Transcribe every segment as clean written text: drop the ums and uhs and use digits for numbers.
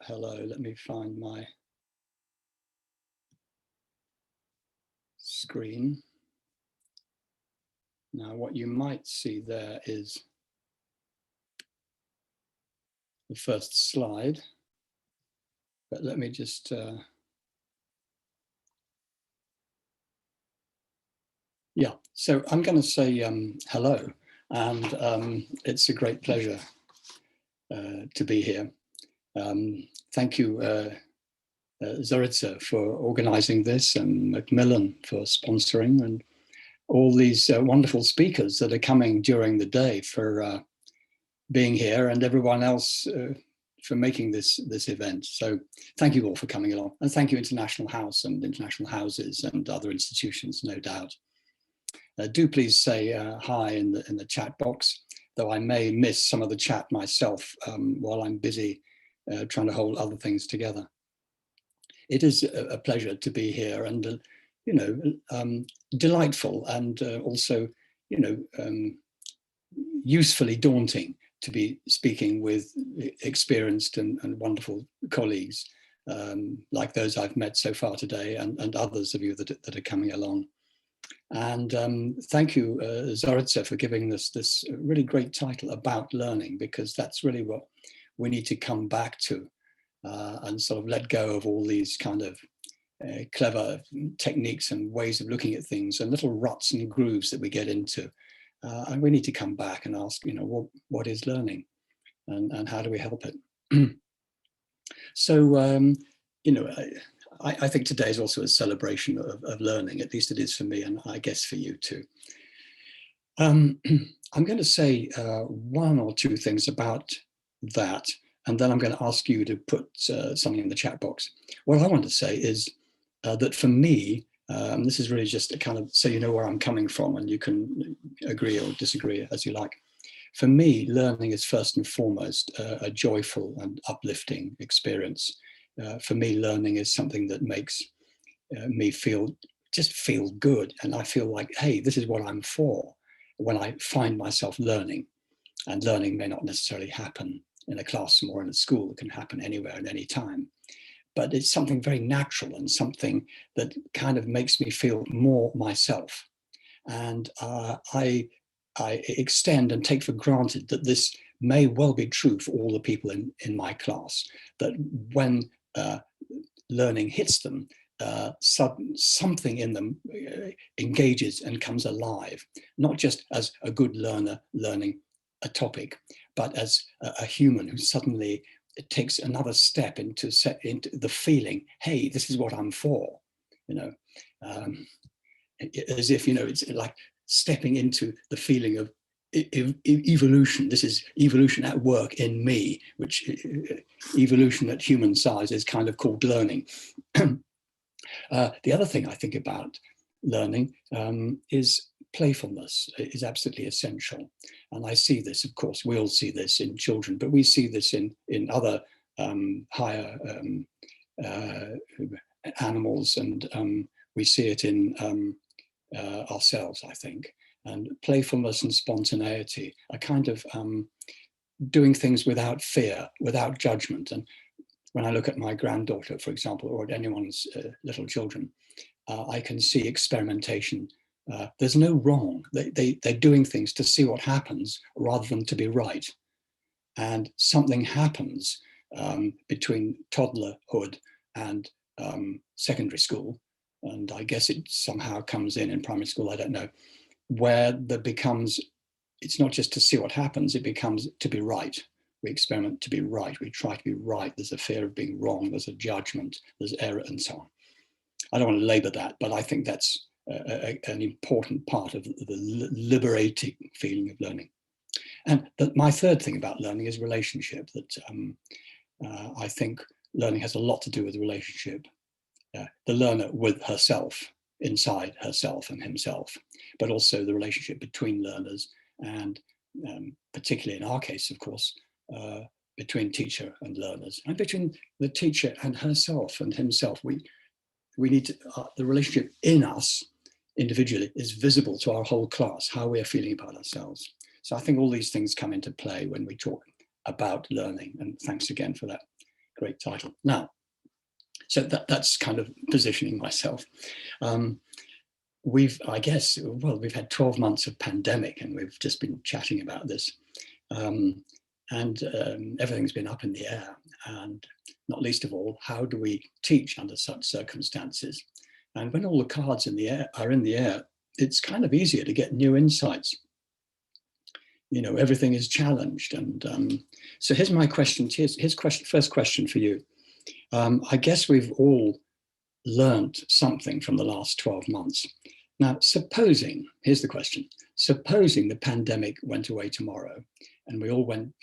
Hello, let me find my screen. Now, what you might see there is the first slide, but let me just, yeah, so I'm going to say hello, and it's a great pleasure to be here. Thank you, Zoritza, for organizing this, and Macmillan for sponsoring, and all these wonderful speakers that are coming during the day for being here, and everyone else for making this event. So thank you all for coming along, and thank you International House and International Houses and other institutions, no doubt. Do please say hi in the chat box, though I may miss some of the chat myself while I'm busy trying to hold other things together. It is a pleasure to be here, and you know, delightful, and also, you know, usefully daunting to be speaking with experienced and wonderful colleagues like those I've met so far today, and others of you that are coming along. And thank you, Zoritza, for giving us this really great title, About Learning, because that's really what we need to come back to and sort of let go of all these kind of clever techniques and ways of looking at things and little ruts and grooves that we get into. And we need to come back and ask, you know, what is learning, and how do we help it? So, you know, I think today is also a celebration of learning, at least it is for me, and I guess for you too. I'm going to say one or two things about that, and then I'm going to ask you to put something in the chat box. What I want to say is that for me, this is really just a kind of, so you know where I'm coming from, and you can agree or disagree as you like. For me, learning is first and foremost a joyful and uplifting experience. For me, learning is something that makes me just feel good. And I feel like, hey, this is what I'm for when I find myself learning. And learning may not necessarily happen in a classroom or in a school. It can happen anywhere at any time. But it's something very natural and something that kind of makes me feel more myself. And I extend and take for granted that this may well be true for all the people in my class, that when learning hits them, something in them engages and comes alive, not just as a good learner learning a topic, but as a human who suddenly takes another step into the feeling, hey, this is what I'm for, you know, as if, you know, it's like stepping into the feeling of evolution. This is evolution at work in me, which evolution at human size is kind of called learning. The other thing I think about learning is playfulness is absolutely essential. And I see this, of course, we all see this in children, but we see this in other higher animals, and we see it in ourselves, I think. And playfulness and spontaneity are kind of doing things without fear, without judgment. And when I look at my granddaughter, for example, or at anyone's little children, I can see experimentation. There's no wrong. They're doing things to see what happens rather than to be right. And something happens between toddlerhood and secondary school, and I guess it somehow comes in primary school, I don't know, where there becomes, it's not just to see what happens, it becomes to be right. We experiment to be right, we try to be right. There's a fear of being wrong, there's a judgment, there's error, and so on. I don't want to labor that, but I think that's an important part of the liberating feeling of learning. And my third thing about learning is relationship, that I think learning has a lot to do with relationship. The learner with herself, inside herself and himself, but also the relationship between learners, and particularly in our case, of course, between teacher and learners, and between the teacher and herself and himself. We need to, the relationship in us individually is visible to our whole class, how we are feeling about ourselves. So I think all these things come into play when we talk about learning, and thanks again for that great title. Now, so that's kind of positioning myself. We've had 12 months of pandemic, and we've just been chatting about this. Everything's been up in the air, and not least of all, how do we teach under such circumstances? And when all the cards are in the air, it's kind of easier to get new insights. You know, everything is challenged. And so here's my question. First question for you. I guess we've all learned something from the last 12 months. Now, here's the question, supposing the pandemic went away tomorrow and we all went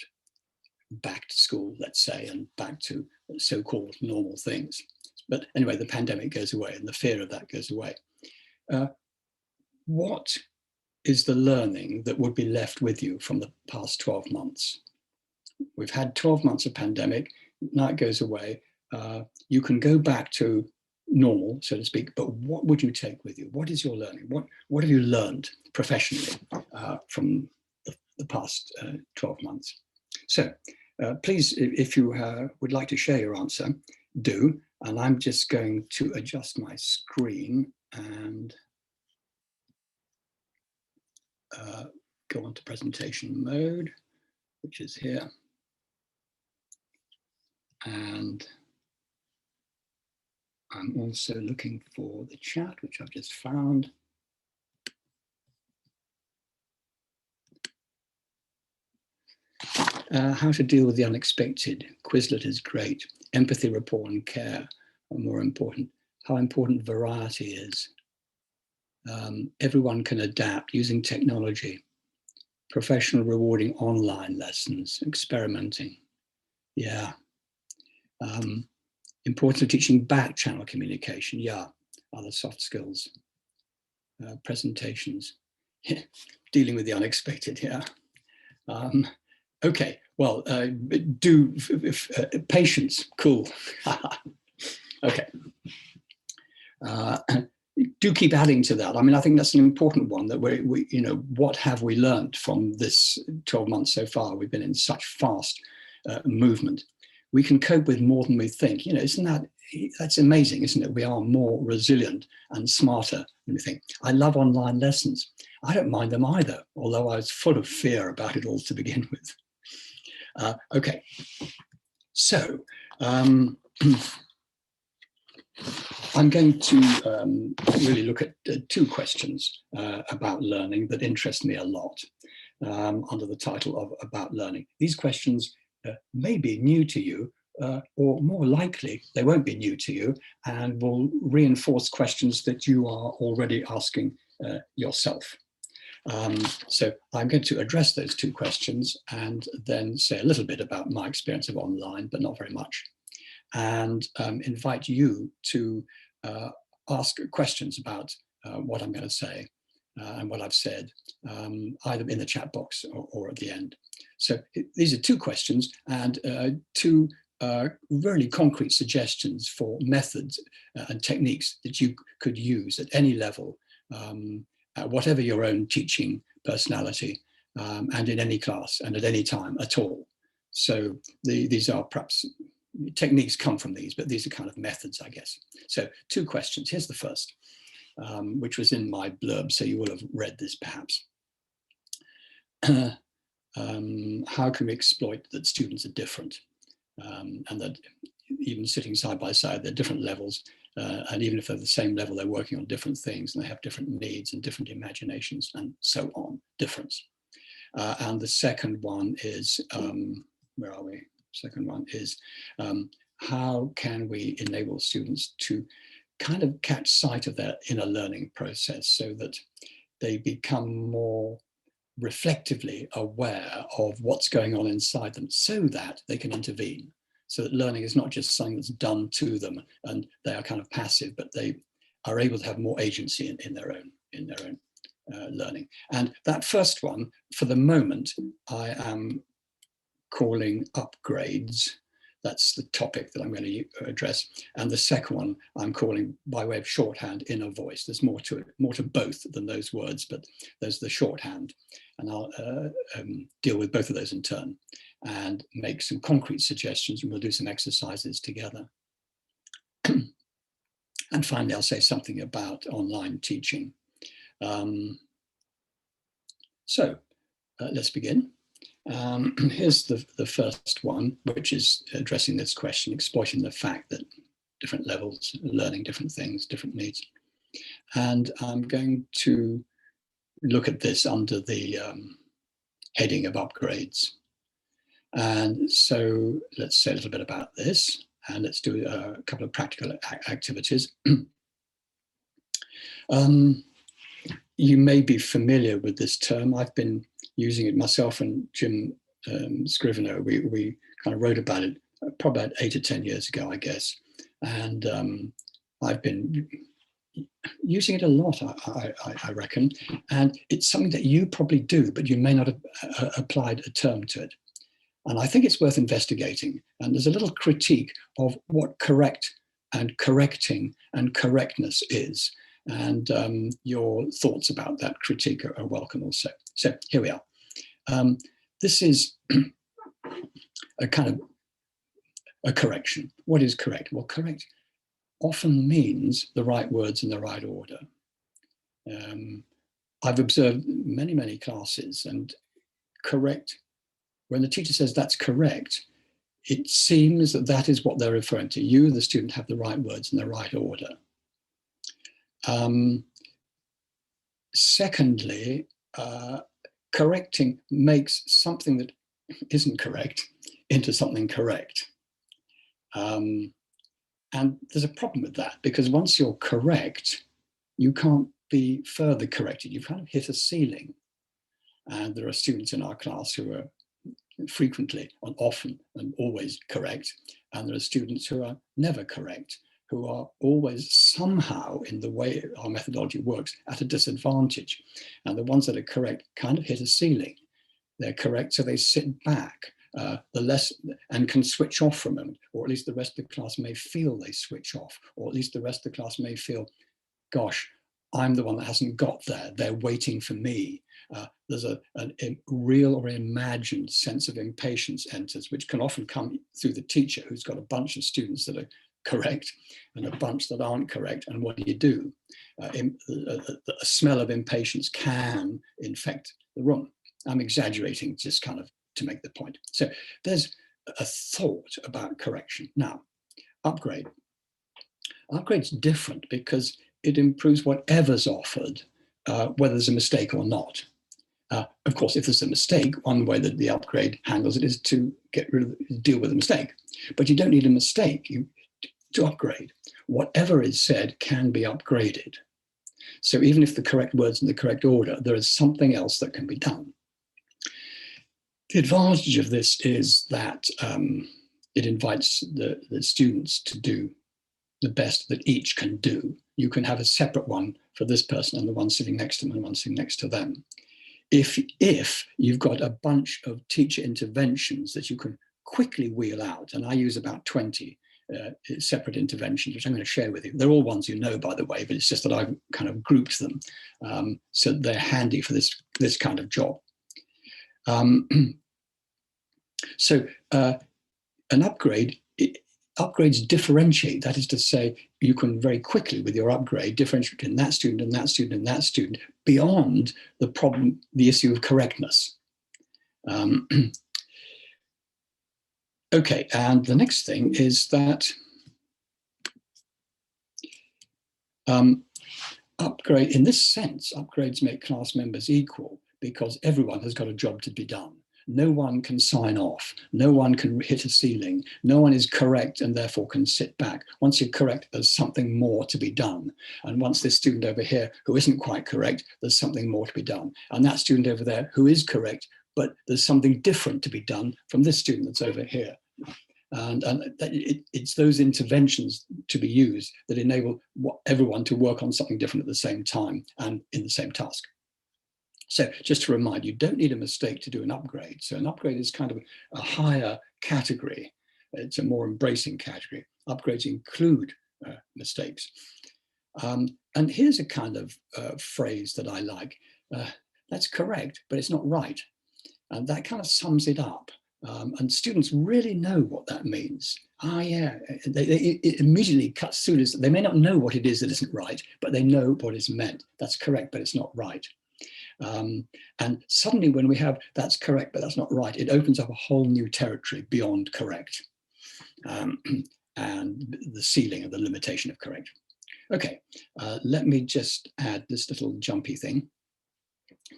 back to school, let's say, and back to so-called normal things. But anyway, the pandemic goes away and the fear of that goes away. What is the learning that would be left with you from the past 12 months? We've had 12 months of pandemic, now it goes away. You can go back to normal, so to speak, but what would you take with you? What is your learning? What have you learned professionally from the past 12 months? So please, if you would like to share your answer, do. And I'm just going to adjust my screen and go on to presentation mode, which is here. And I'm also looking for the chat, which I've just found. How to deal with the unexpected. Quizlet is great. Empathy, rapport, and care are more important. How important variety is. Everyone can adapt using technology. Professional rewarding online lessons, experimenting. Yeah. Importance of teaching back channel communication. Yeah. Other soft skills. Presentations. Dealing with the unexpected. Yeah. Okay, well, patience, cool. Okay. Do keep adding to that. I mean, I think that's an important one, that we you know, what have we learned from this 12 months so far? We've been in such fast movement. We can cope with more than we think. You know, that's amazing, isn't it? We are more resilient and smarter than we think. I love online lessons. I don't mind them either, although I was full of fear about it all to begin with. Okay, so I'm going to really look at two questions about learning that interest me a lot under the title of About Learning. These questions may be new to you, or more likely they won't be new to you, and will reinforce questions that you are already asking yourself. So I'm going to address those two questions and then say a little bit about my experience of online, but not very much, and invite you to ask questions about what I'm going to say and what I've said, either in the chat box or at the end. So these are two questions and two really concrete suggestions for methods and techniques that you could use at any level, whatever your own teaching personality, and in any class and at any time at all. So these are perhaps, techniques come from these, but these are kind of methods, I guess. So two questions. Here's the first, which was in my blurb, so you will have read this perhaps. How can we exploit that students are different, and that even sitting side by side, they're different levels, and even if they're the same level, they're working on different things and they have different needs and different imaginations and so on, difference. And the second one is, where are we? Second one is, how can we enable students to kind of catch sight of their inner learning process so that they become more reflectively aware of what's going on inside them so that they can intervene, so that learning is not just something that's done to them and they are kind of passive, but they are able to have more agency in their own learning. And that first one, for the moment, I am calling upgrades. That's the topic that I'm going to address. And the second one I'm calling, by way of shorthand, inner voice. There's more to it, more to both than those words, but there's the shorthand. And I'll deal with both of those in turn. and make some concrete suggestions, and we'll do some exercises together. And finally, I'll say something about online teaching. Let's begin. Here's the first one, which is addressing this question, exploiting the fact that different levels are learning different things, different needs. And I'm going to look at this under the heading of upgrades. And so let's say a little bit about this, and let's do a couple of practical activities. You may be familiar with this term. I've been using it myself, and Jim Scrivener, we kind of wrote about it probably about 8 or 10 years ago, I guess. And I've been using it a lot, I reckon. And it's something that you probably do, but you may not have applied a term to it. And I think it's worth investigating. And there's a little critique of what correct and correcting and correctness is. And your thoughts about that critique are welcome also. So here we are. This is a kind of a correction. What is correct? Well, correct often means the right words in the right order. I've observed many, many classes, and correct, when the teacher says that's correct, it seems that that is what they're referring to. You, the student, have the right words in the right order. Secondly, correcting makes something that isn't correct into something correct. And there's a problem with that, because once you're correct, you can't be further corrected. You've kind of hit a ceiling. And there are students in our class who are frequently and often and always correct. And there are students who are never correct, who are always somehow, in the way our methodology works, at a disadvantage. And the ones that are correct kind of hit a ceiling. They're correct, so they sit back and can switch off for a moment, or at least the rest of the class may feel they switch off, or at least the rest of the class may feel, gosh, I'm the one that hasn't got there. They're waiting for me. There's a real or imagined sense of impatience enters, which can often come through the teacher, who's got a bunch of students that are correct and a bunch that aren't correct. And what do? A smell of impatience can infect the room. I'm exaggerating just kind of to make the point. So there's a thought about correction. Now, upgrade. Upgrade's different because it improves whatever's offered, whether there's a mistake or not. Of course, if there's a mistake, one way that the upgrade handles it is to deal with the mistake. But you don't need a mistake to upgrade. Whatever is said can be upgraded. So even if the correct words in the correct order, there is something else that can be done. The advantage of this is that it invites the students to do the best that each can do. You can have a separate one for this person and the one sitting next to them and one sitting next to them. If you've got a bunch of teacher interventions that you can quickly wheel out, and I use about 20 separate interventions, which I'm going to share with you. They're all ones you know, by the way, but it's just that I've kind of grouped them so they're handy for this kind of job. So an upgrade, upgrades differentiate. That is to say, you can very quickly with your upgrade differentiate between that student and that student and that student beyond the problem, the issue of correctness. Okay, and the next thing is that upgrade, in this sense, upgrades make class members equal because everyone has got a job to be done. No one can sign off. No one can hit a ceiling. No one is correct and therefore can sit back. Once you're correct, there's something more to be done. And once this student over here who isn't quite correct, there's something more to be done. And that student over there who is correct, but there's something different to be done from this student that's over here. And it's those interventions to be used that enable everyone to work on something different at the same time and in the same task. So just to remind you, don't need a mistake to do an upgrade. So an upgrade is kind of a higher category. It's a more embracing category. Upgrades include mistakes. And here's a kind of phrase that I like. That's correct, but it's not right. And that kind of sums it up. And students really know what that means. Ah, yeah, it immediately cuts through this. They may not know what it is that isn't right, but they know what is meant. That's correct, but it's not right. And suddenly when we have that's correct, but that's not right, it opens up a whole new territory beyond correct, and the ceiling of the limitation of correct. Okay, let me just add this little jumpy thing.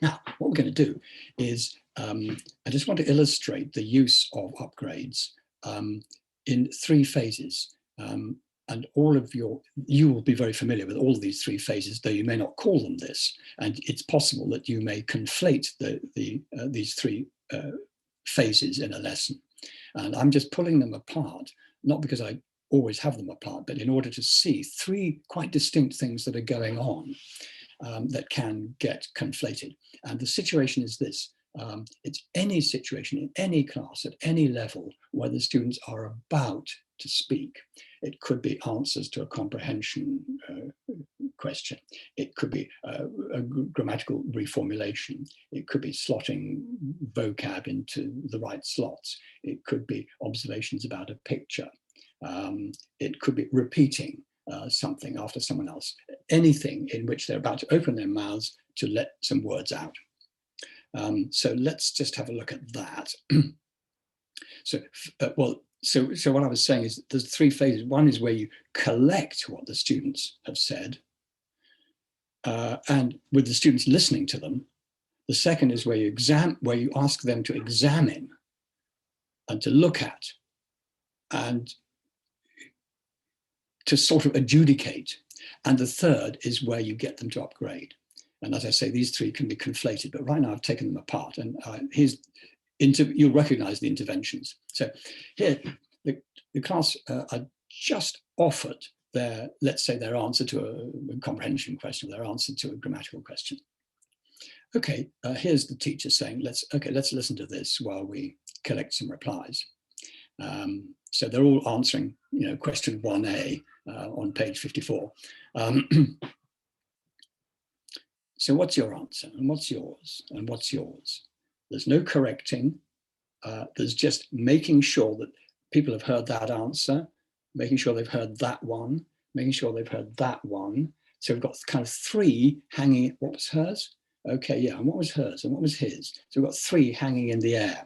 Now, what we're going to do is, I just want to illustrate the use of upgrades in 3 phases. And all of you will be very familiar with all of these 3 phases, though you may not call them this. And it's possible that you may conflate these 3 phases in a lesson. And I'm just pulling them apart, not because I always have them apart, but in order to see 3 quite distinct things that are going on that can get conflated. And the situation is this. It's any situation in any class at any level where the students are about to speak. It could be answers to a comprehension question. It could be a grammatical reformulation. It could be slotting vocab into the right slots. It could be observations about a picture. It could be repeating something after someone else. Anything in which they're about to open their mouths to let some words out. So let's just have a look at that. So what I was saying is there's 3 phases. One is where you collect what the students have said, and with the students listening to them. The second is where you ask them to examine and to look at and to sort of adjudicate. And the third is where you get them to upgrade. And as I say, these 3 can be conflated, but right now I've taken them apart. And you'll recognize the interventions. So here, the class are just offered let's say their answer to a comprehension question, their answer to a grammatical question. Okay, here's the teacher saying, let's listen to this while we collect some replies. So they're all answering, question 1A on page 54. So what's your answer? And what's yours? And what's yours? There's no correcting. There's just making sure that people have heard that answer, making sure they've heard that one, making sure they've heard that one. So we've got kind of 3 hanging. What was hers? Okay, yeah, and what was hers? And what was his? So we've got 3 hanging in the air.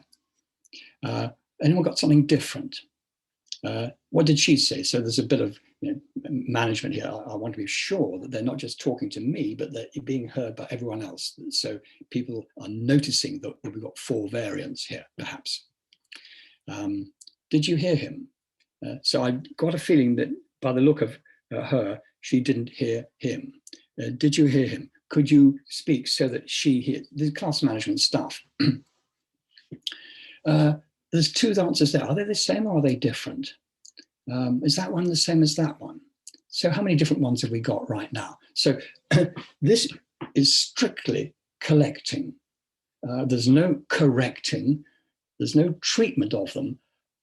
Anyone got something different? What did she say? So there's a bit of management here. I want to be sure that they're not just talking to me, but they're being heard by everyone else. So people are noticing that we've got 4 variants here, perhaps. Did you hear him? So I got a feeling that by the look of her, she didn't hear him. Did you hear him? Could you speak so that she hears? The class management stuff. There's 2 answers there. Are they the same or are they different? Is that one the same as that one? So how many different ones have we got right now? So this is strictly collecting. There's no correcting. There's no treatment of them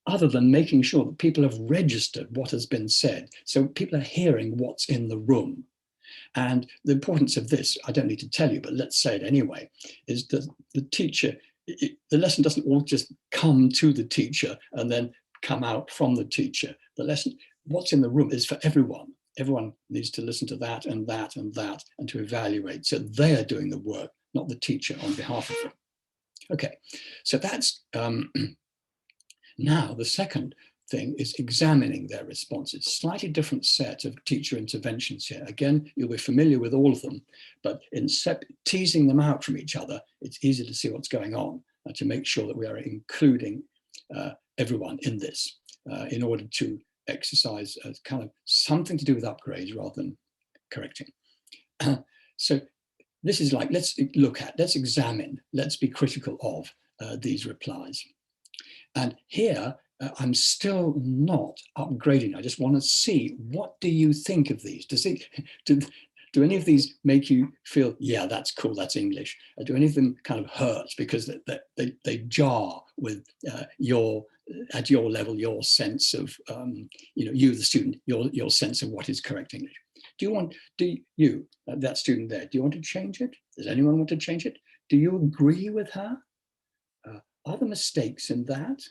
other than making sure that people have registered what has been said. So people are hearing what's in the room. And the importance of this, I don't need to tell you, but let's say it anyway, is that the teacher, the lesson doesn't all just come to the teacher and then come out from the teacher. The lesson, what's in the room is for everyone. Everyone needs to listen to that and that and that and to evaluate. So they are doing the work, not the teacher on behalf of them. Okay, so that's, now the second thing is examining their responses. Slightly different set of teacher interventions here. Again, you'll be familiar with all of them, but in teasing them out from each other, it's easy to see what's going on and to make sure that we are including everyone in this in order to exercise kind of something to do with upgrades rather than correcting. So this is like, let's look at, let's examine, let's be critical of these replies. And here, I'm still not upgrading. I just want to see, what do you think of these? Do any of these make you feel, yeah, that's cool, that's English? Do any of them kind of hurt because they jar with at your level, your sense of, you, the student, your sense of what is correct English? That student there, do you want to change it? Does anyone want to change it? Do you agree with her? Are there mistakes in that?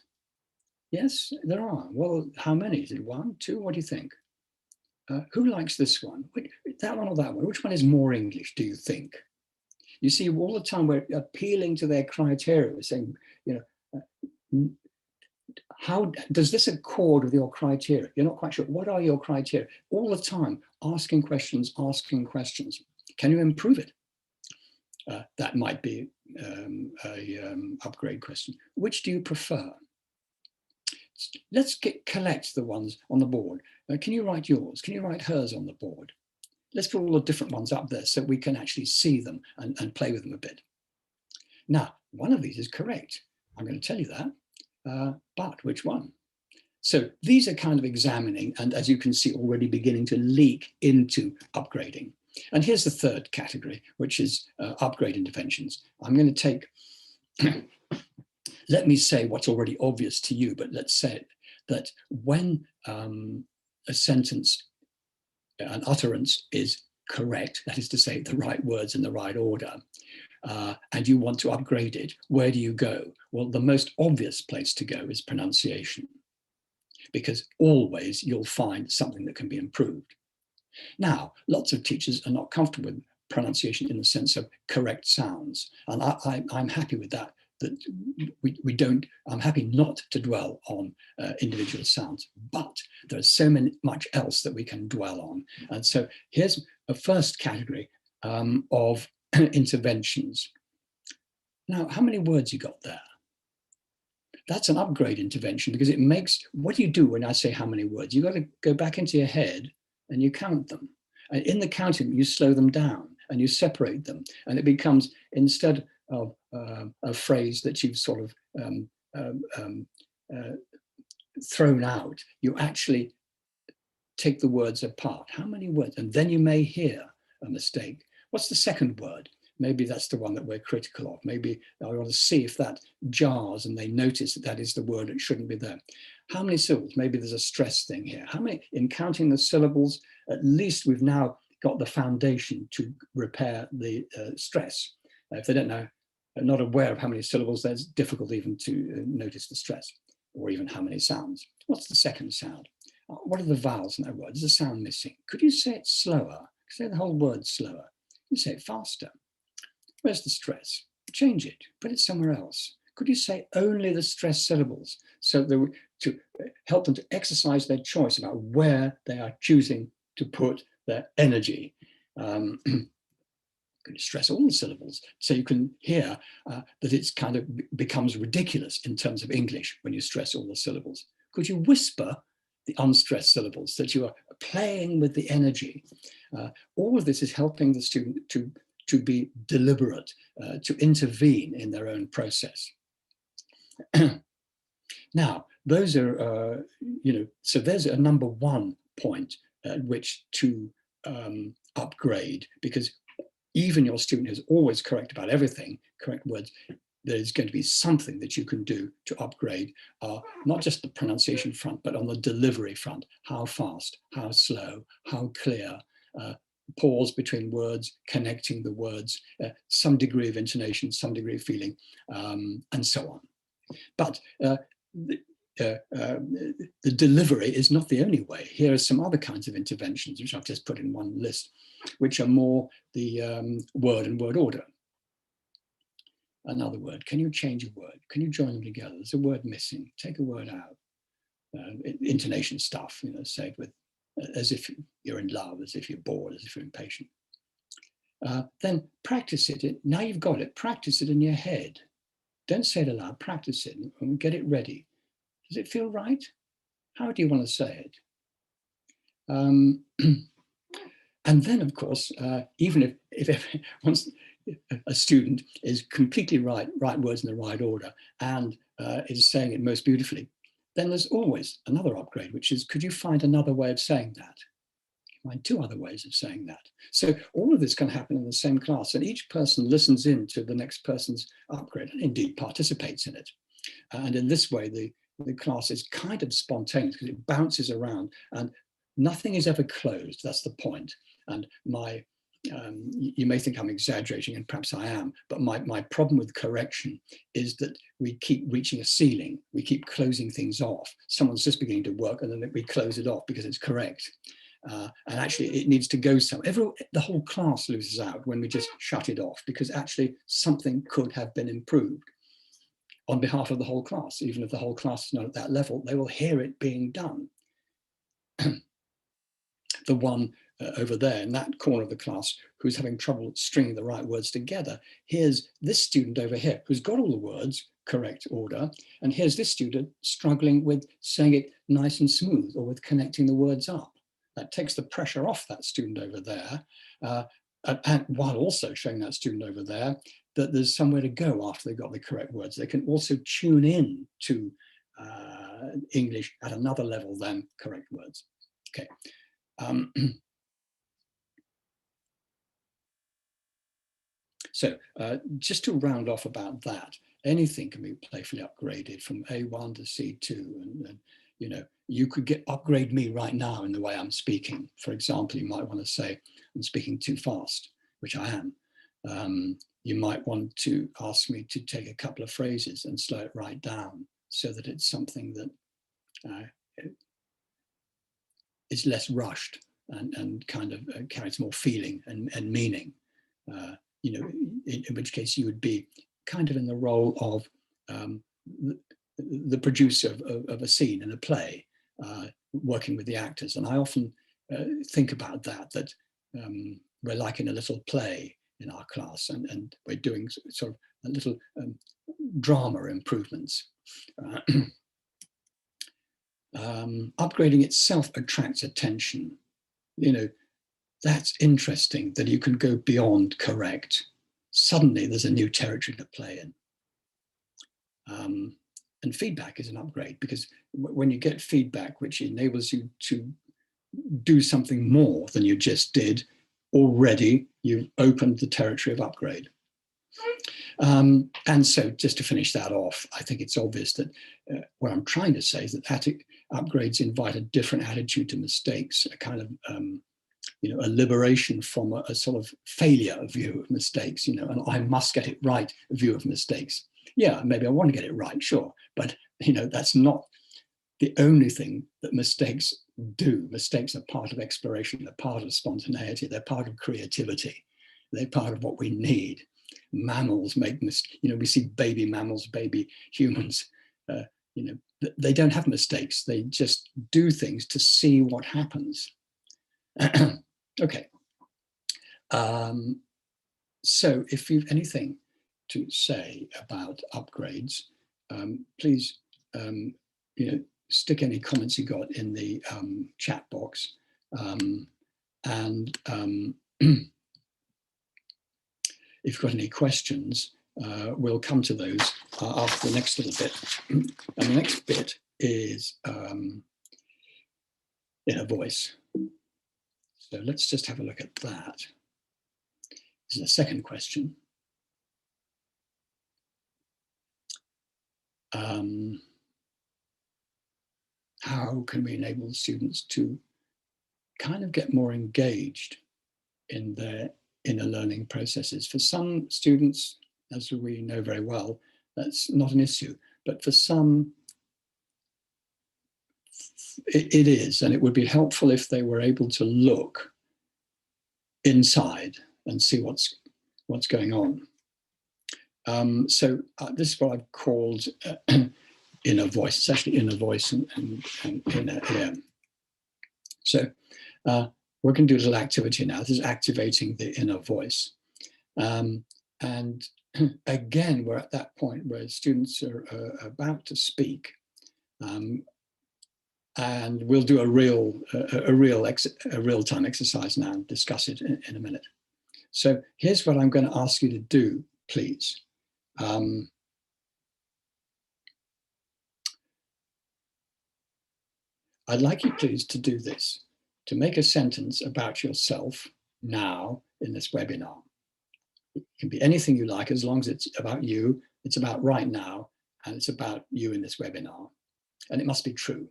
Yes, there are. Well, how many? Is it 1, 2? What do you think? Who likes this one? That one or that one? Which one is more English, do you think? You see, all the time we're appealing to their criteria. We're saying, you know, how does this accord with your criteria? You're not quite sure. What are your criteria? All the time, asking questions, asking questions. Can you improve it? That might be an upgrade question. Which do you prefer? Let's collect the ones on the board. Can you write yours? Can you write hers on the board? Let's put all the different ones up there so we can actually see them and play with them a bit. Now, one of these is correct. I'm going to tell you that, but which one? So these are kind of examining, and as you can see, already beginning to leak into upgrading. And here's the third category, which is upgrade interventions. I'm going to take, let me say what's already obvious to you, but let's say that when a sentence, an utterance is correct, that is to say the right words in the right order, and you want to upgrade it, where do you go? Well, the most obvious place to go is pronunciation, because always you'll find something that can be improved. Now, lots of teachers are not comfortable with pronunciation in the sense of correct sounds, and I'm happy with that. That we don't. I'm happy not to dwell on individual sounds, but there's so much else that we can dwell on. And so here's a first category of interventions. Now, how many words you got there? That's an upgrade intervention, because it makes, what do you do when I say how many words? You've got to go back into your head and you count them. And in the counting, you slow them down and you separate them. And it becomes, instead of a phrase that you've sort of thrown out, you actually take the words apart. How many words? And then you may hear a mistake. What's the second word? Maybe that's the one that we're critical of. Maybe I want to see if that jars and they notice that that is the word that shouldn't be there. How many syllables? Maybe there's a stress thing here. How many, in counting the syllables, at least we've now got the foundation to repair the stress. If they don't know, are not aware of how many syllables, there's difficult even to notice the stress, or even how many sounds. What's the second sound? What are the vowels in that word? Is a sound missing? Could you say it slower? Say the whole word slower. You say it faster. Where's the stress? Change it, put it somewhere else. Could you say only the stressed syllables, so that to help them to exercise their choice about where they are choosing to put their energy? Could you stress all the syllables so you can hear that it's kind of becomes ridiculous in terms of English when you stress all the syllables? Could you whisper the unstressed syllables, that you are playing with the energy? All of this is helping the student to be deliberate, to intervene in their own process. Now, those are, so there's a number one point at which to upgrade, because even your student who's always correct about everything, correct words, there's going to be something that you can do to upgrade, not just the pronunciation front, but on the delivery front. How fast, how slow, how clear, pause between words, connecting the words, some degree of intonation, some degree of feeling, and so on. But the delivery is not the only way. Here are some other kinds of interventions, which I've just put in one list, which are more the word and word order. Another word, can you change a word? Can you join them together? There's a word missing, take a word out. Intonation stuff, say it with, as if you're in love, as if you're bored, as if you're impatient. Then practice it. Now you've got it, practice it in your head. Don't say it aloud, practice it and get it ready. Does it feel right? How do you want to say it? And then, of course, even if once a student is completely right words in the right order and is saying it most beautifully, then there's always another upgrade, which is, could you find another way of saying that? Find two other ways of saying that. So all of this can happen in the same class, and each person listens in to the next person's upgrade and indeed participates in it. And in this way, the class is kind of spontaneous because it bounces around and nothing is ever closed. That's the point. And my you may think I'm exaggerating, and perhaps I am, but my problem with correction is that we keep reaching a ceiling. We keep closing things off. Someone's just beginning to work and then we close it off because it's correct. And actually it needs to go somewhere. The whole class loses out when we just shut it off, because actually something could have been improved on behalf of the whole class. Even if the whole class is not at that level, they will hear it being done. The one over there in that corner of the class who's having trouble stringing the right words together, here's this student over here who's got all the words correct order, and here's this student struggling with saying it nice and smooth, or with connecting the words up. That takes the pressure off that student over there, and while also showing that student over there that there's somewhere to go after they've got the correct words. They can also tune in to English at another level than correct words. Okay. So just to round off about that, anything can be playfully upgraded from A1 to C2, and you know, you could upgrade me right now in the way I'm speaking. For example, you might want to say I'm speaking too fast, which I am. You might want to ask me to take a couple of phrases and slow it right down so that it's something that is less rushed and kind of carries more feeling and meaning. You know, in which case you would be kind of in the role of the producer of a scene in a play, working with the actors. And I often think about that we're like in a little play in our class, and we're doing sort of a little drama improvements. Upgrading itself attracts attention. You know, that's interesting that you can go beyond correct. Suddenly there's a new territory to play in. And feedback is an upgrade, because when you get feedback which enables you to do something more than you just did, already you've opened the territory of upgrade. And so just to finish that off, I think it's obvious that what I'm trying to say is that upgrades invite a different attitude to mistakes, a kind of you know, a liberation from a sort of failure view of mistakes, you know, and I must get it right view of mistakes. Yeah, maybe I want to get it right, sure, but you know, that's not the only thing that mistakes do. Mistakes are part of exploration, they're part of spontaneity, they're part of creativity, they're part of what we need. Mammals make mistakes, you know, we see baby mammals, baby humans, you know, they don't have mistakes, they just do things to see what happens. Okay. So if you've anything to say about upgrades, please, you know, stick any comments you got in the chat box. And if you've got any questions, we'll come to those after the next little bit. And the next bit is inner voice. So let's just have a look at that. This is the second question. How can we enable students to kind of get more engaged in their inner learning processes? For some students, as we know very well, that's not an issue, but for some, it is, and it would be helpful if they were able to look inside and see what's going on. So this is what I've called inner voice. It's actually inner voice and inner ear. So we're going to do a little activity now. This is activating the inner voice. And again, we're at that point where students are about to speak. And we'll do a real-time exercise now and discuss it in a minute. So here's what I'm going to ask you to do, please. I'd like you, please, to do this, to make a sentence about yourself now in this webinar. It can be anything you like, as long as it's about you, it's about right now, and it's about you in this webinar. And it must be true.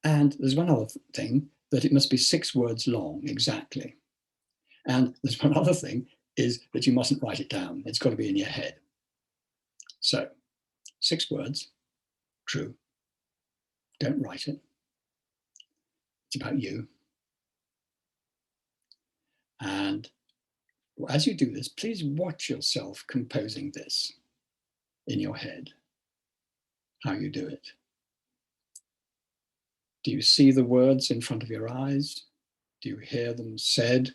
And there's one other thing, that it must be 6 words long, exactly. And there's one other thing, is that you mustn't write it down. It's got to be in your head. So 6 words, true. Don't write it. It's about you. And as you do this, please watch yourself composing this in your head, how you do it. Do you see the words in front of your eyes? Do you hear them said?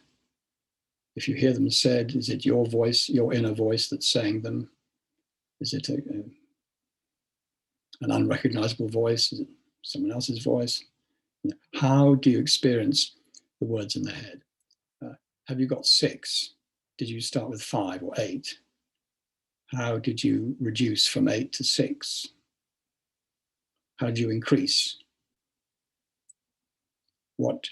If you hear them said, is it your voice, your inner voice that's saying them? Is it an unrecognizable voice? Is it someone else's voice? How do you experience the words in the head? Have you got 6? Did you start with 5 or 8? How did you reduce from 8 to 6? How did you increase? What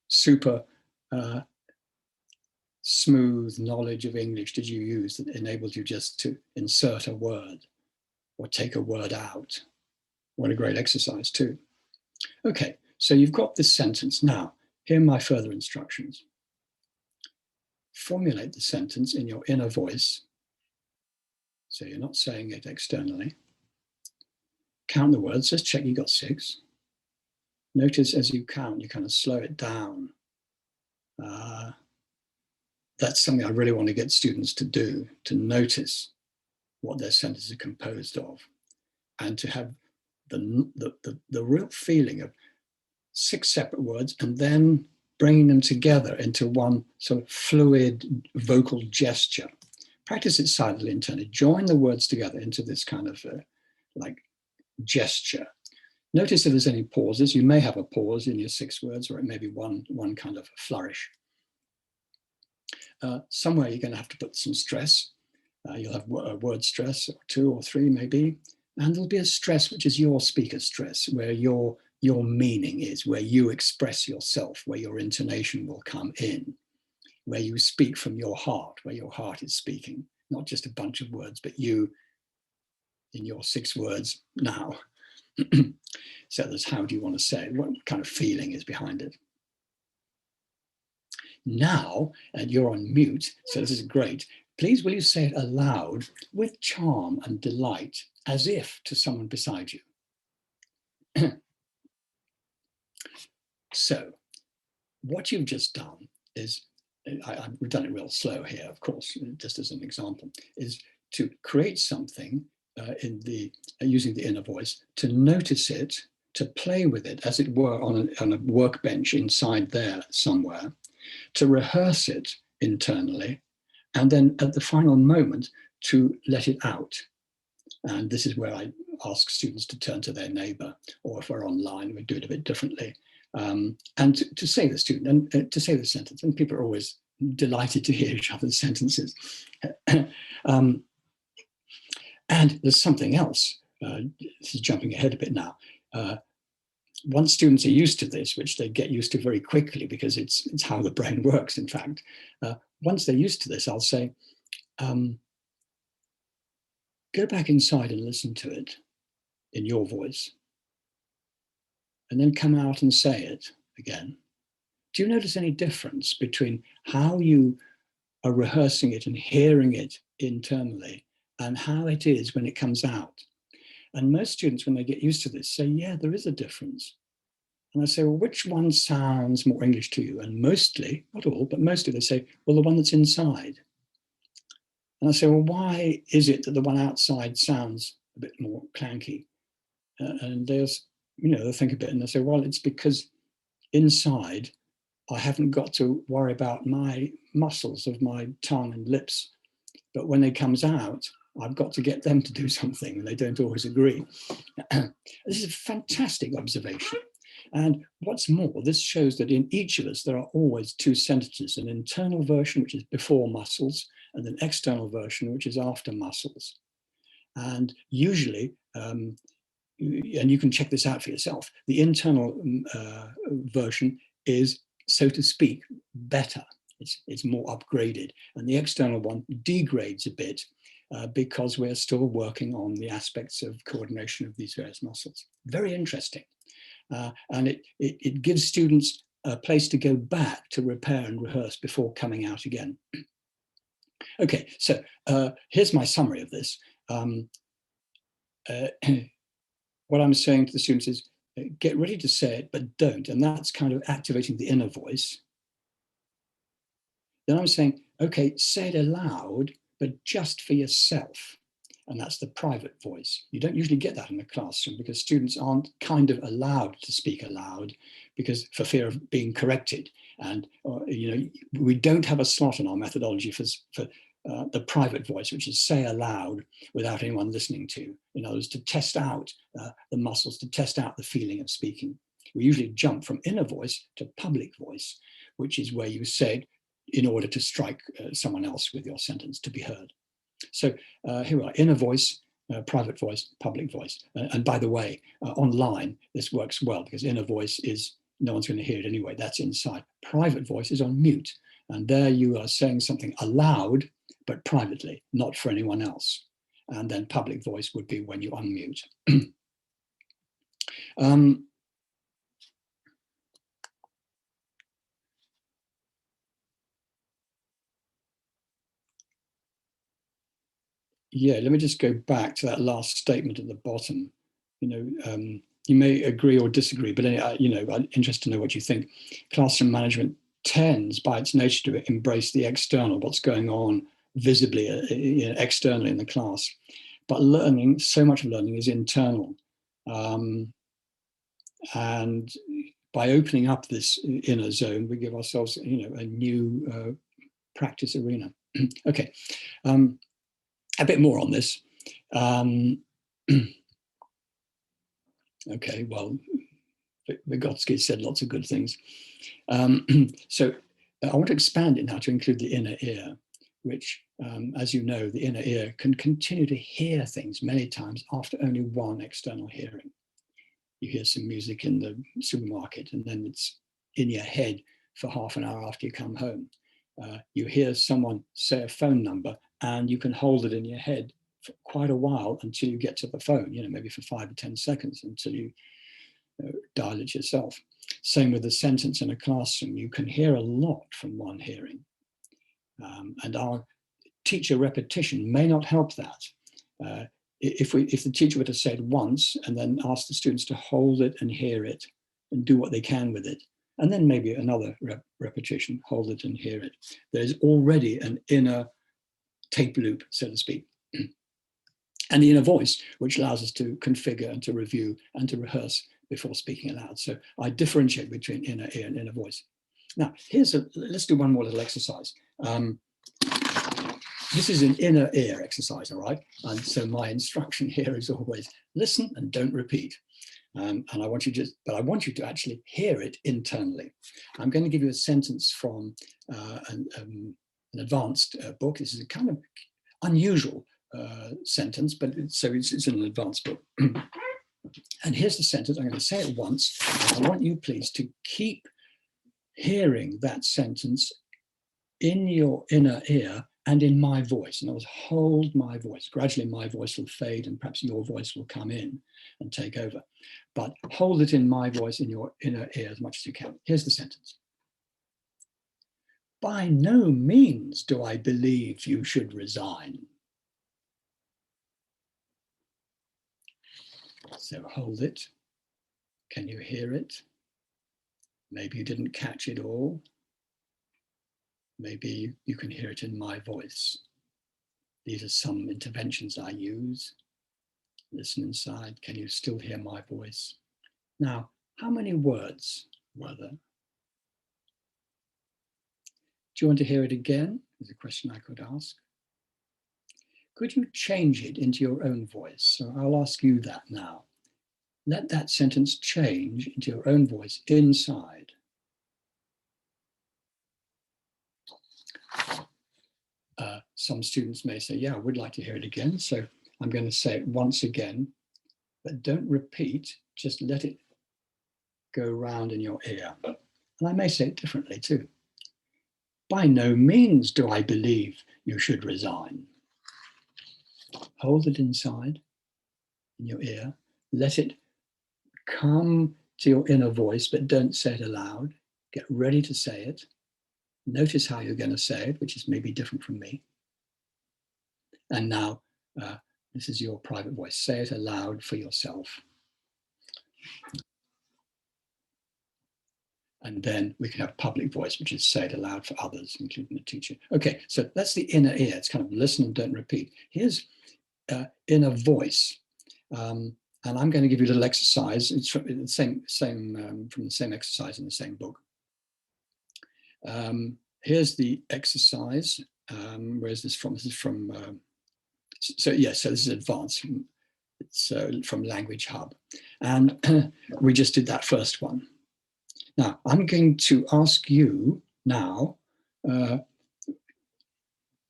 super smooth knowledge of English did you use that enabled you just to insert a word or take a word out? What a great exercise too. Okay, so you've got this sentence. Now, here are my further instructions. Formulate the sentence in your inner voice, so you're not saying it externally. Count the words, just check you got 6. Notice as you count, you kind of slow it down. That's something I really want to get students to do, to notice what their sentences are composed of, and to have the real feeling of 6 separate words and then bringing them together into one sort of fluid vocal gesture. Practice it silently internally. Join the words together into this kind of like gesture. Notice if there's any pauses. You may have a pause in your 6 words, or it may be one kind of flourish. Somewhere you're going to have to put some stress. You'll have a word stress, or 2 or 3 maybe, and there'll be a stress which is your speaker stress, where your meaning is, where you express yourself, where your intonation will come in, where you speak from your heart, where your heart is speaking, not just a bunch of words, but you in your 6 words now. So there's how do you want to say it? What kind of feeling is behind it? Now, and you're on mute, so this is great. Please, will you say it aloud with charm and delight, as if to someone beside you? So, what you've just done is, we've done it real slow here, of course, just as an example, is to create something using the inner voice, to notice it, to play with it, as it were, on a workbench inside there somewhere, to rehearse it internally, and then at the final moment to let it out. And this is where I ask students to turn to their neighbor, or if we're online, we do it a bit differently. And to say the student, and to say the sentence, and people are always delighted to hear each other's sentences. And there's something else. This is jumping ahead a bit now. Once students are used to this, which they get used to very quickly because it's how the brain works, in fact, once they're used to this, I'll say, go back inside and listen to it in your voice, and then come out and say it again. Do you notice any difference between how you are rehearsing it and hearing it internally and how it is when it comes out? And most students, when they get used to this, say, yeah, there is a difference. And I say, well, which one sounds more English to you? And mostly, not all, but mostly they say, well, the one that's inside. And I say, well, why is it that the one outside sounds a bit more clanky? And they'll think a bit and they'll say, well, it's because inside I haven't got to worry about my muscles of my tongue and lips. But when it comes out, I've got to get them to do something, and they don't always agree. This is a fantastic observation. And what's more, this shows that in each of us, there are always 2 sentences, an internal version, which is before muscles, and an external version, which is after muscles. And usually, and you can check this out for yourself, the internal version is, so to speak, better. It's more upgraded. And the external one degrades a bit because we're still working on the aspects of coordination of these various muscles. Very interesting. And it gives students a place to go back to repair and rehearse before coming out again. Okay, so here's my summary of this. What I'm saying to the students is, get ready to say it, but don't. And that's kind of activating the inner voice. Then I'm saying, okay, say it aloud, but just for yourself. And that's the private voice. You don't usually get that in the classroom because students aren't kind of allowed to speak aloud because for fear of being corrected. And we don't have a slot in our methodology for the private voice, which is say aloud without anyone listening to. In other words, to test out the muscles, to test out the feeling of speaking. We usually jump from inner voice to public voice, which is where you say it in order to strike someone else with your sentence to be heard. So here we are, inner voice, private voice, public voice. And by the way, online, this works well because inner voice is, no one's going to hear it anyway, that's inside. Private voice is on mute. And there you are saying something aloud, but privately, not for anyone else. And then public voice would be when you unmute. Yeah, let me just go back to that last statement at the bottom. You may agree or disagree, but I'm interested to know what you think. Classroom management tends, by its nature, to embrace the external, what's going on visibly, externally in the class. But learning, so much of learning is internal. And by opening up this inner zone, we give ourselves, a new practice arena. Okay. A bit more on this. Okay, well, Vygotsky said lots of good things. So I want to expand it now to include the inner ear, which, as you know, the inner ear can continue to hear things many times after only one external hearing. You hear some music in the supermarket and then it's in your head for half an hour after you come home. You hear someone say a phone number and you can hold it in your head for quite a while until you get to the phone, maybe for 5 or 10 seconds until you dial it yourself. Same with a sentence in a classroom. You can hear a lot from one hearing. And our teacher repetition may not help that. If the teacher were to say it once and then ask the students to hold it and hear it and do what they can with it, and then maybe another repetition, hold it and hear it, there's already an inner tape loop, so to speak. And the inner voice, which allows us to configure and to review and to rehearse before speaking aloud. So I differentiate between inner ear and inner voice. Now, let's do one more little exercise. This is an inner ear exercise, all right? And so my instruction here is always listen and don't repeat. And I want you to actually hear it internally. I'm going to give you a sentence from an advanced book. This is a kind of unusual sentence, but it's in an advanced book. And here's the sentence. I'm going to say it once. I want you, please, to keep hearing that sentence in your inner ear and in my voice. In other words, hold my voice. Gradually, my voice will fade and perhaps your voice will come in and take over. But hold it in my voice in your inner ear as much as you can. Here's the sentence. By no means do I believe you should resign. So hold it. Can you hear it? Maybe you didn't catch it all. Maybe you can hear it in my voice. These are some interventions I use. Listen inside. Can you still hear my voice? Now, how many words were there? Do you want to hear it again? Is a question I could ask. Could you change it into your own voice? So I'll ask you that now. Let that sentence change into your own voice inside. Some students may say, yeah, I would like to hear it again. So I'm going to say it once again, but don't repeat, just let it go around in your ear. And I may say it differently too. By no means do I believe you should resign. Hold it inside in your ear. Let it come to your inner voice, but don't say it aloud. Get ready to say it. Notice how you're going to say it, which is maybe different from me. And now, this is your private voice. Say it aloud for yourself. And then we can have public voice, which is say it aloud for others, including the teacher. Okay, so that's the inner ear. It's kind of listen and don't repeat. Here's inner voice. And I'm going to give you a little exercise. It's from the same exercise in the same book. Here's the exercise. Where is this from? This is from, so this is advanced. It's from Language Hub. And we just did that first one. Now, I'm going to ask you now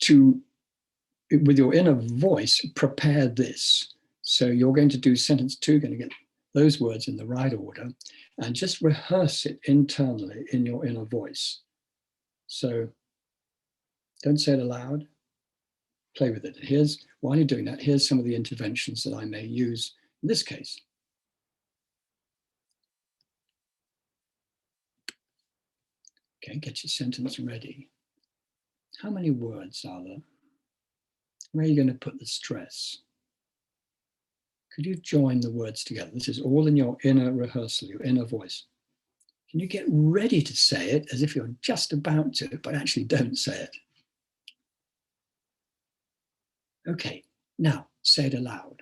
to, with your inner voice, prepare this. So you're going to do sentence 2, going to get those words in the right order, and just rehearse it internally in your inner voice. So don't say it aloud, play with it. While you're doing that, here's some of the interventions that I may use in this case. Okay, get your sentence ready. How many words are there? Where are you going to put the stress? Could you join the words together? This is all in your inner rehearsal, your inner voice. Can you get ready to say it as if you're just about to, but actually don't say it? Okay, now say it aloud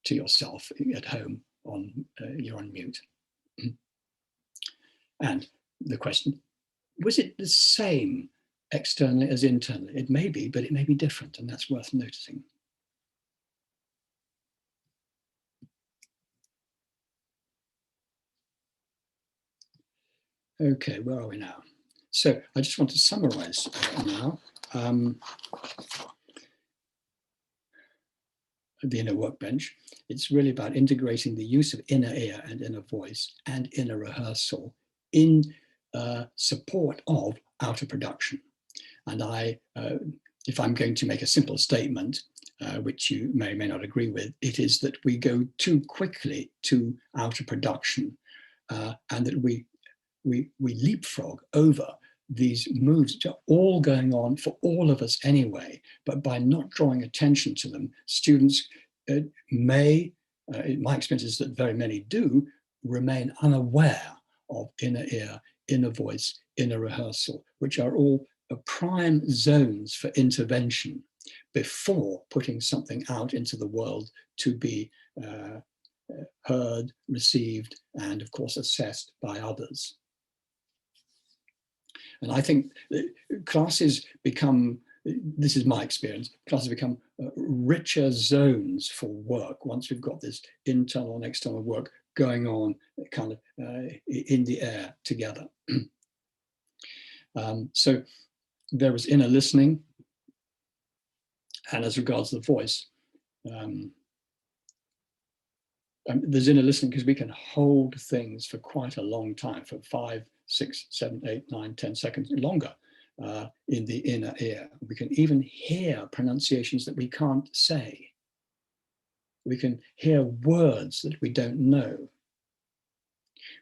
to yourself at home. You're on mute. And the question, was it the same externally as internally? It may be, but it may be different, and that's worth noticing. Okay, where are we now? So I just want to summarize now. The inner workbench. It's really about integrating the use of inner ear and inner voice and inner rehearsal in support of outer production. And if I'm going to make a simple statement, which you may or may not agree with, it is that we go too quickly to outer production, and that we leapfrog over these moves, which are all going on for all of us anyway, but by not drawing attention to them, students may, in my experience is that very many do, remain unaware of inner ear, inner voice, inner rehearsal, which are all prime zones for intervention before putting something out into the world to be heard, received, and of course assessed by others. And I think classes become, this is my experience, classes become richer zones for work once we've got this internal and external work going on kind of in the air together. So there was inner listening, and as regards the voice, there's inner listening because we can hold things for quite a long time, for 5, 6, 7, 8, 9, 10 seconds longer in the inner ear. We can even hear pronunciations that we can't say. We can hear words that we don't know.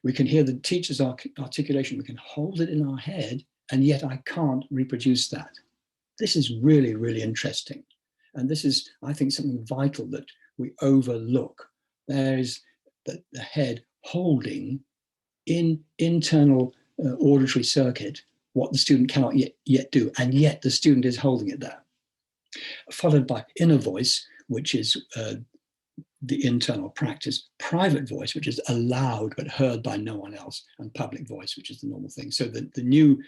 We can hear the teacher's articulation. We can hold it in our head, and yet I can't reproduce that. This is really, really interesting. And this is, I think, something vital that we overlook. There is the head holding in internal auditory circuit what the student cannot yet do, and yet the student is holding it there. Followed by inner voice, which is the internal practice, private voice, which is allowed but heard by no one else, and public voice, which is the normal thing. So the new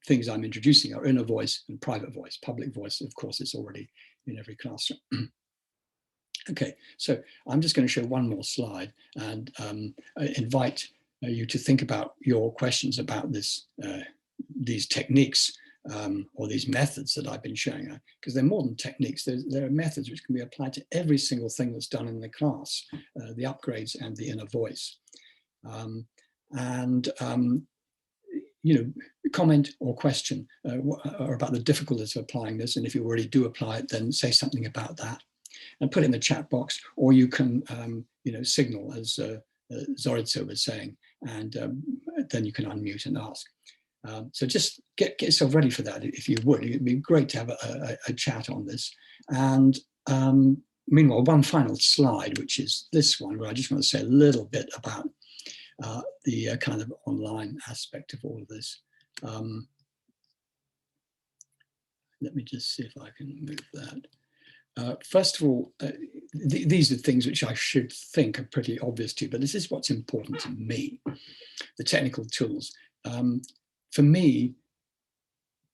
things I'm introducing are inner voice and private voice. Public voice, of course, is already in every classroom. Okay, so I'm just going to show one more slide and invite you to think about your questions about this, these techniques or these methods that I've been showing, because they're more than techniques. There are methods which can be applied to every single thing that's done in the class, the upgrades and the inner voice. You know, comment or question or about the difficulties of applying this, and if you already do apply it, then say something about that and put it in the chat box, or you can you know, signal as Zoritsa was saying, and then you can unmute and ask. So just get yourself ready for that, if you would. It'd be great to have a chat on this. And meanwhile, one final slide, which is this one, where I just want to say a little bit about the kind of online aspect of all of this. Let me just see if I can move that. First of all, these are things which I should think are pretty obvious to you, but this is what's important to me, the technical tools. For me,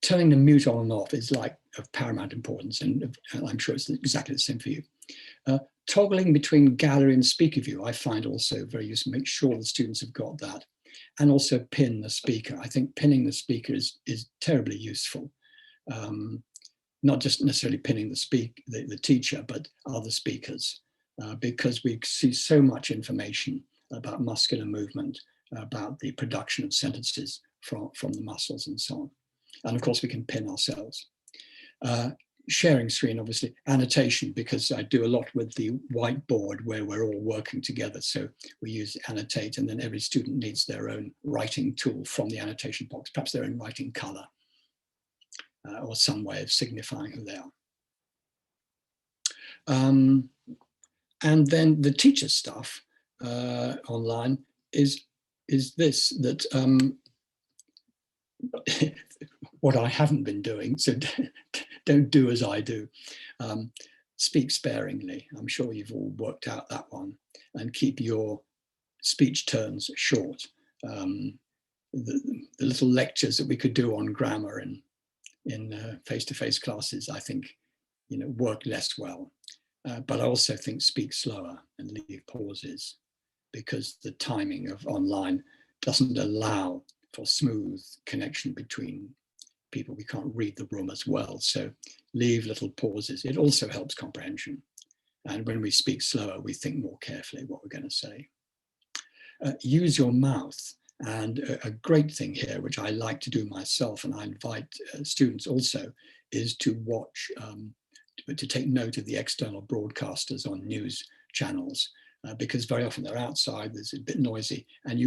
turning the mute on and off is like of paramount importance, and I'm sure it's exactly the same for you. Toggling between gallery and speaker view, I find also very useful. Make sure the students have got that. And also pin the speaker. I think pinning the speaker is terribly useful. Not just necessarily pinning the teacher, but other speakers, because we see so much information about muscular movement, about the production of sentences from the muscles and so on. And of course, we can pin ourselves. Sharing screen, obviously, annotation, because I do a lot with the whiteboard where we're all working together. So we use annotate, and then every student needs their own writing tool from the annotation box, perhaps their own writing color, or some way of signifying who they are. And then the teacher stuff online is this, that what I haven't been doing, so don't do as I do. Speak sparingly. I'm sure you've all worked out that one, and keep your speech turns short. The little lectures that we could do on grammar in face-to-face classes, I think, work less well. But I also think speak slower and leave pauses, because the timing of online doesn't allow for smooth connection between people. We can't read the room as well, so leave little pauses. It also helps comprehension. And when we speak slower, we think more carefully what we're going to say. Use your mouth. And a great thing here, which I like to do myself, and I invite students also, is to watch, to take note of the external broadcasters on news channels, because very often they're outside, there's a bit noisy, and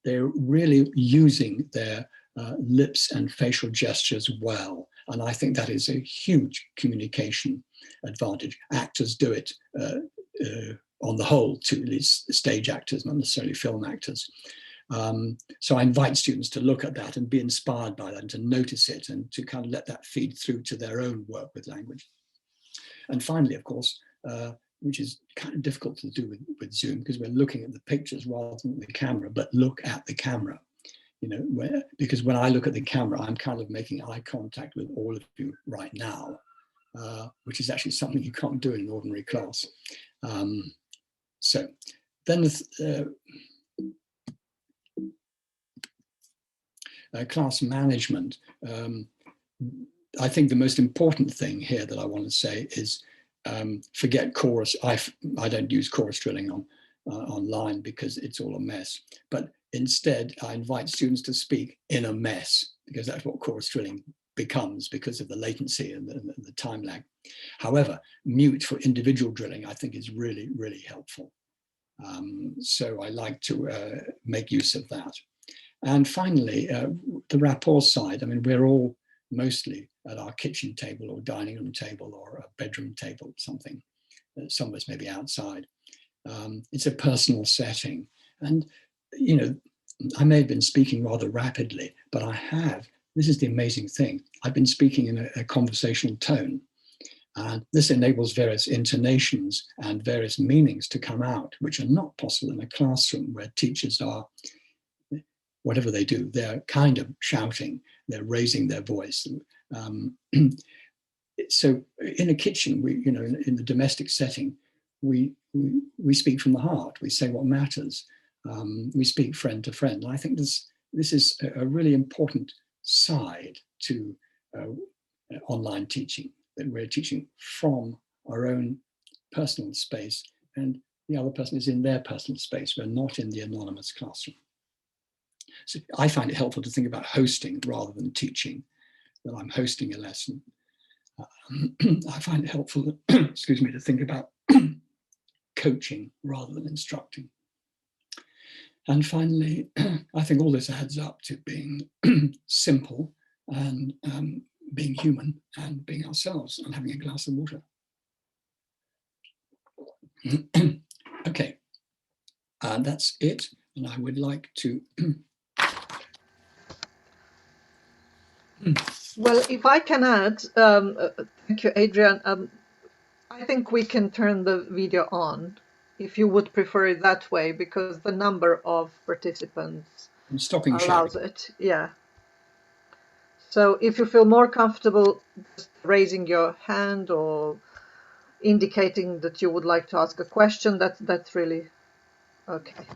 they're really using their lips and facial gestures well. And I think that is a huge communication advantage. Actors do it on the whole, to at least stage actors, not necessarily film actors. So I invite students to look at that and be inspired by that, and to notice it, and to kind of let that feed through to their own work with language. And finally, of course, which is kind of difficult to do with Zoom, because we're looking at the pictures rather than the camera, but look at the camera. Because when I look at the camera, I'm kind of making eye contact with all of you right now, which is actually something you can't do in an ordinary class. So then class management. I think the most important thing here that I want to say is forget chorus. I don't use chorus drilling online, because it's all a mess. But instead, I invite students to speak in a mess, because that's what chorus drilling becomes, because of the latency and the time lag. However, mute for individual drilling, I think, is really, really helpful. So I like to make use of that. And finally, the rapport side. I mean, we're all mostly at our kitchen table or dining room table or a bedroom table, something. Some of us may be outside. It's a personal setting. And, I may have been speaking rather rapidly, but this is the amazing thing, I've been speaking in a conversational tone. And this enables various intonations and various meanings to come out, which are not possible in a classroom where teachers are, whatever they do, they're kind of shouting, they're raising their voice. So in a kitchen, in the domestic setting, we speak from the heart. We say what matters. We speak friend to friend. And I think this is a really important side to online teaching, that we're teaching from our own personal space, and the other person is in their personal space. We're not in the anonymous classroom. So I find it helpful to think about hosting rather than teaching, that I'm hosting a lesson. I find it helpful, to think about coaching rather than instructing. And finally, I think all this adds up to being simple and being human and being ourselves and having a glass of water. Okay, that's it. And I would like to... Well, if I can add, thank you, Adrian. I think we can turn the video on if you would prefer it that way, because the number of participants allows it. Yeah. So if you feel more comfortable just raising your hand or indicating that you would like to ask a question, that's really okay.